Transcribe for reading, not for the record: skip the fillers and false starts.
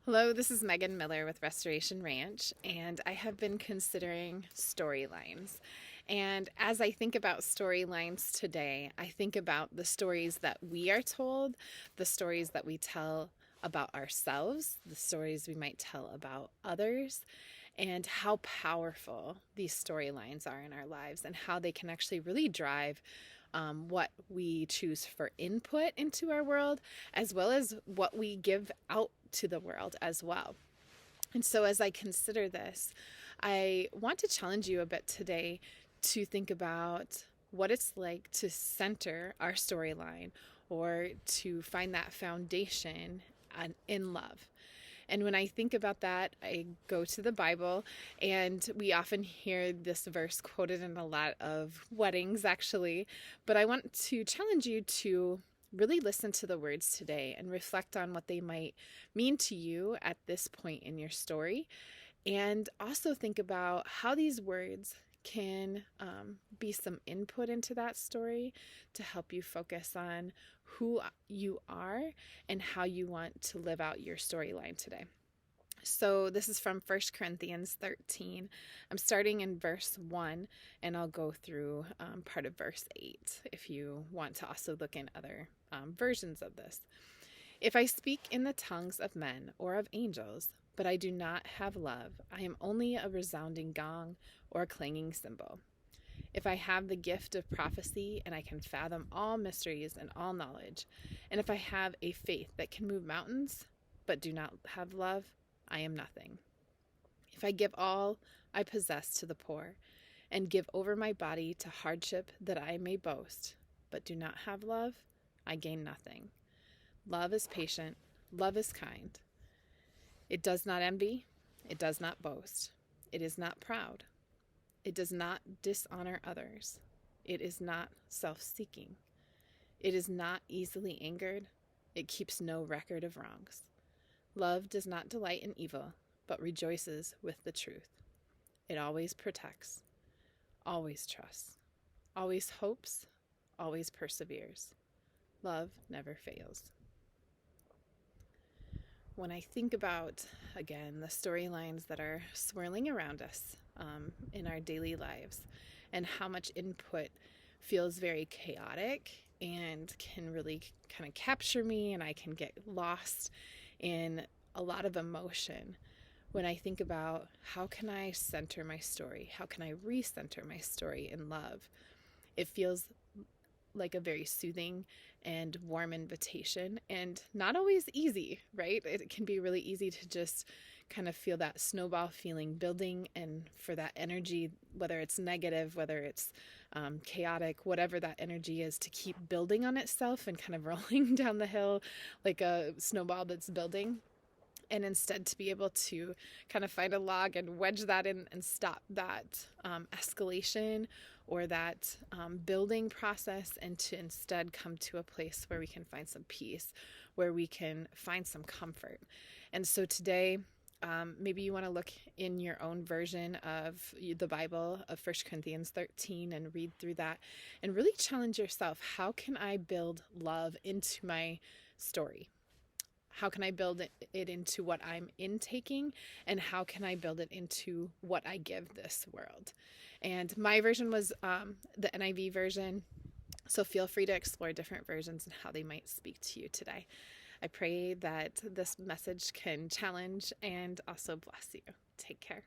Hello, this is Megan Miller with Restoration Ranch, and I have been considering storylines. And as I think about storylines today, I think about the stories that we are told, the stories that we tell about ourselves, the stories we might tell about others, and how powerful these storylines are in our lives and how they can actually really drive what we choose for input into our world, as well as what we give out to the world as well. And so, as I consider this, I want to challenge you a bit today to think about what it's like to center our storyline or to find that foundation in love. And when I think about that, I go to the Bible, and we often hear this verse quoted in a lot of weddings, actually. But I want to challenge you to really listen to the words today and reflect on what they might mean to you at this point in your story. And also think about how these words can be some input into that story to help you focus on who you are and how you want to live out your storyline today. So this is from 1 Corinthians 13. I'm starting in verse 1, and I'll go through part of verse 8 if you want to also look in other versions of this. If I speak in the tongues of men or of angels, but I do not have love, I am only a resounding gong or a clanging cymbal. If I have the gift of prophecy and I can fathom all mysteries and all knowledge, and if I have a faith that can move mountains, but do not have love, I am nothing. If I give all I possess to the poor and give over my body to hardship that I may boast, but do not have love, I gain nothing. Love is patient, love is kind. It does not envy, it does not boast, it is not proud, it does not dishonor others, it is not self-seeking, it is not easily angered, it keeps no record of wrongs. Love does not delight in evil, but rejoices with the truth. It always protects, always trusts, always hopes, always perseveres. Love never fails. When I think about, again, the storylines that are swirling around us in our daily lives and how much input feels very chaotic and can really kind of capture me, and I can get lost in a lot of emotion. When I think about how can I center my story, how can I recenter my story in love, it feels like a very soothing and warm invitation, and not always easy, right? It can be really easy to just kind of feel that snowball feeling building, and for that energy, whether it's negative, whether it's chaotic, whatever that energy is, to keep building on itself and kind of rolling down the hill like a snowball that's building. And instead to be able to kind of find a log and wedge that in and stop that escalation or that building process, and to instead come to a place where we can find some peace, where we can find some comfort. And so today, maybe you want to look in your own version of the Bible of 1 Corinthians 13 and read through that and really challenge yourself. How can I build love into my story? How can I build it into what I'm intaking, and how can I build it into what I give this world? And my version was the NIV version, so feel free to explore different versions and how they might speak to you today. I pray that this message can challenge and also bless you. Take care.